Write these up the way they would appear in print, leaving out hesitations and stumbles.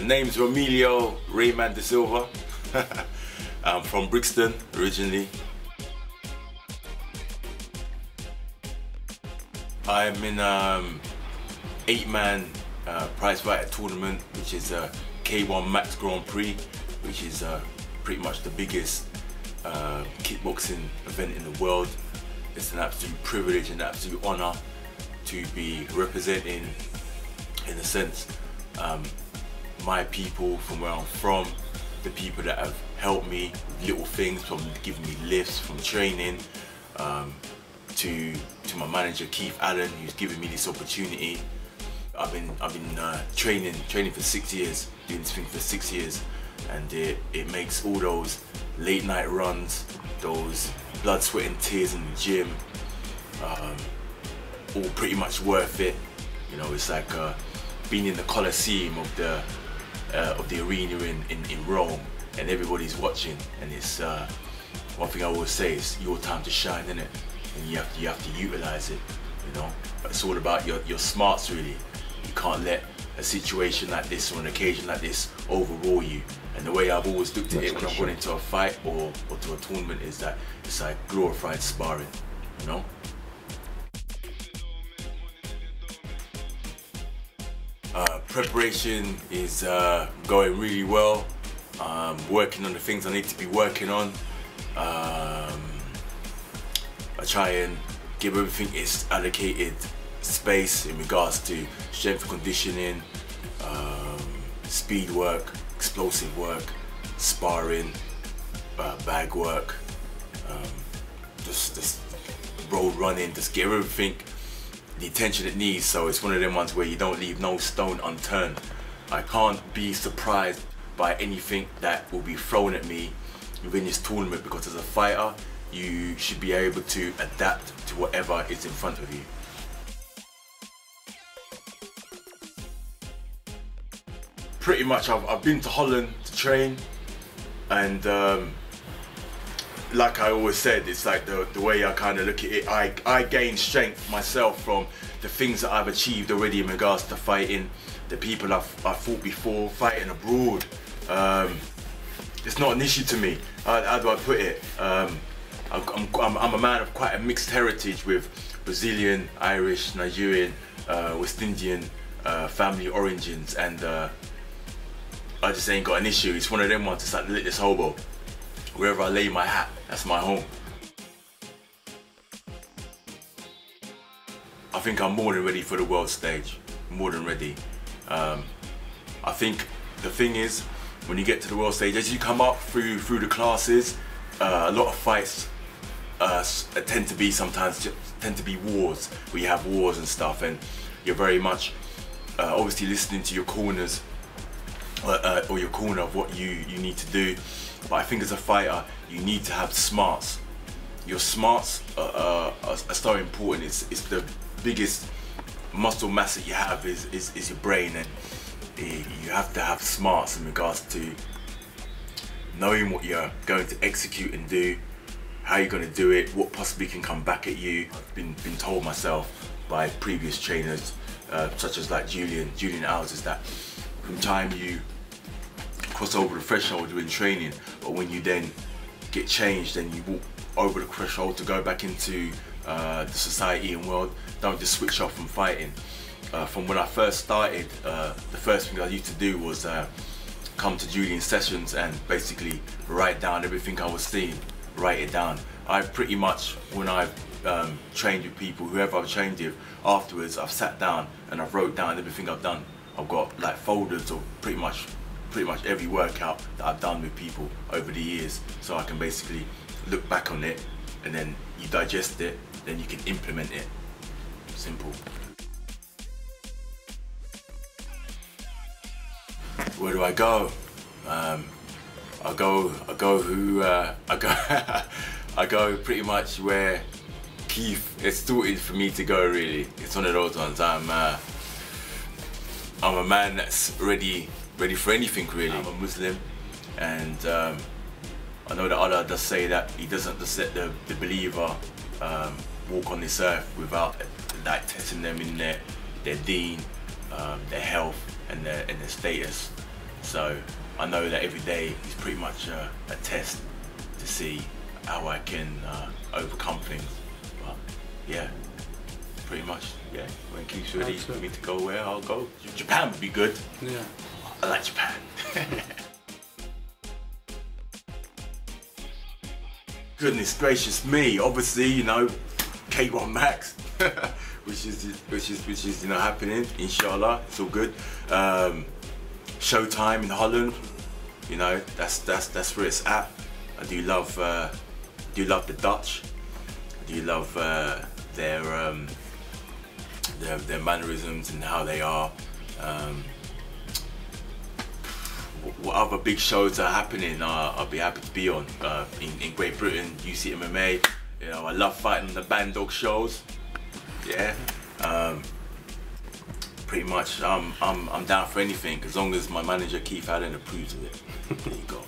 Name's ROMELLEO Rainman Da Silva. I'm from Brixton originally. I'm in 8-man prize fighter tournament, which is a K1 Max Grand Prix, which is pretty much the biggest kickboxing event in the world. It's an absolute privilege and absolute honor to be representing, in a sense, my people from where I'm from, the people that have helped me with little things, from giving me lifts, from training, to my manager Keith Allen, who's given me this opportunity. I've been training for 6 years, doing this thing for 6 years, and it makes all those late night runs, those blood, sweat and tears in the gym, all pretty much worth it. You know, it's like being in the Colosseum of the arena in Rome, and everybody's watching, and it's one thing I always say, it's your time to shine, isn't it? And you have to utilize it, you know. It's all about your smarts, really. You can't let a situation like this or an occasion like this overrule you. And the way I've always looked at it when I've gone into a fight or to a tournament is that it's like glorified sparring, you know. Preparation is going really well. Working on the things I need to be working on. I try and give everything its allocated space in regards to strength conditioning, speed work, explosive work, sparring, bag work, just road running, just give everything the attention it needs. So it's one of them ones where you don't leave no stone unturned. I can't be surprised by anything that will be thrown at me within this tournament, because as a fighter you should be able to adapt to whatever is in front of you. Pretty much I've been to Holland to train, and like I always said, it's like the way I kind of look at it, I gain strength myself from the things that I've achieved already in regards to fighting, the people I've fought before, fighting abroad. It's not an issue to me. How do I put it? I'm a man of quite a mixed heritage with Brazilian, Irish, Nigerian, West Indian family origins, and I just ain't got an issue. It's one of them ones, it's like the littlest hobo. Wherever I lay my hat, that's my home. I think I'm more than ready for the world stage, more than ready. I think the thing is, when you get to the world stage, as you come up through the classes, a lot of fights tend to be wars, where you have wars and stuff, and you're very much obviously listening to your corners or your corner of what you need to do. But I think as a fighter, you need to have smarts. Your smarts are so important. It's the biggest muscle mass that you have is your brain, and you have to have smarts in regards to knowing what you're going to execute and do, how you're going to do it, what possibly can come back at you. I've been told myself by previous trainers, such as like Julian Alves, that from time you cross over the threshold during training, but when you then get changed and you walk over the threshold to go back into the society and world, don't just switch off from fighting. From when I first started, the first thing I used to do was come to Julian's sessions and basically write down everything I was seeing, write it down. I pretty much, when I've trained with people, whoever I've trained with, afterwards I've sat down and I've wrote down everything I've done. I've got like folders of pretty much every workout that I've done with people over the years, so I can basically look back on it, and then you digest it, then you can implement it. Simple. Where do I go? I go pretty much where Keith has sorted for me to go, really. It's one of those ones. I'm a man that's ready for anything, really. I'm a Muslim, and I know that Allah does say that He doesn't just let the believer walk on this earth without like testing them in their deen, their health, and their status. So I know that every day is pretty much a test to see how I can overcome things. But yeah, pretty much, yeah. When Keith's ready for me to go where, I'll go. Japan would be good. Yeah. I like Japan. Goodness gracious me! Obviously, you know, K1 Max, which is you know happening. Inshallah, it's all good. Showtime in Holland, you know, that's where it's at. I do love the Dutch. I do love their mannerisms and how they are. What other big shows are happening? I'll be happy to be on. In Great Britain, UC MMA. You know, I love fighting on the Bandogs shows. Yeah. Pretty much, I'm down for anything as long as my manager Keith Allen approves of it. There you go.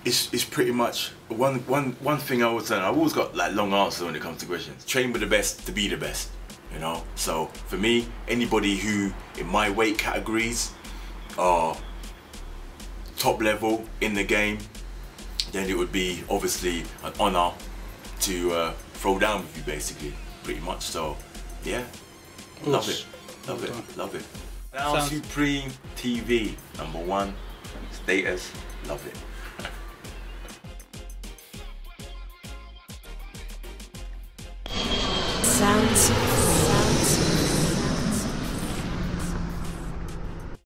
It's pretty much one thing I would say. I've always got like long answers when it comes to questions. Train with the best to be the best, you know. So for me, anybody who in my weight categories are top level in the game, then it would be obviously an honor to throw down with you, basically, pretty much. So yeah, love it, love it, love it. Now Supreme TV, #1 status, love it. Sounds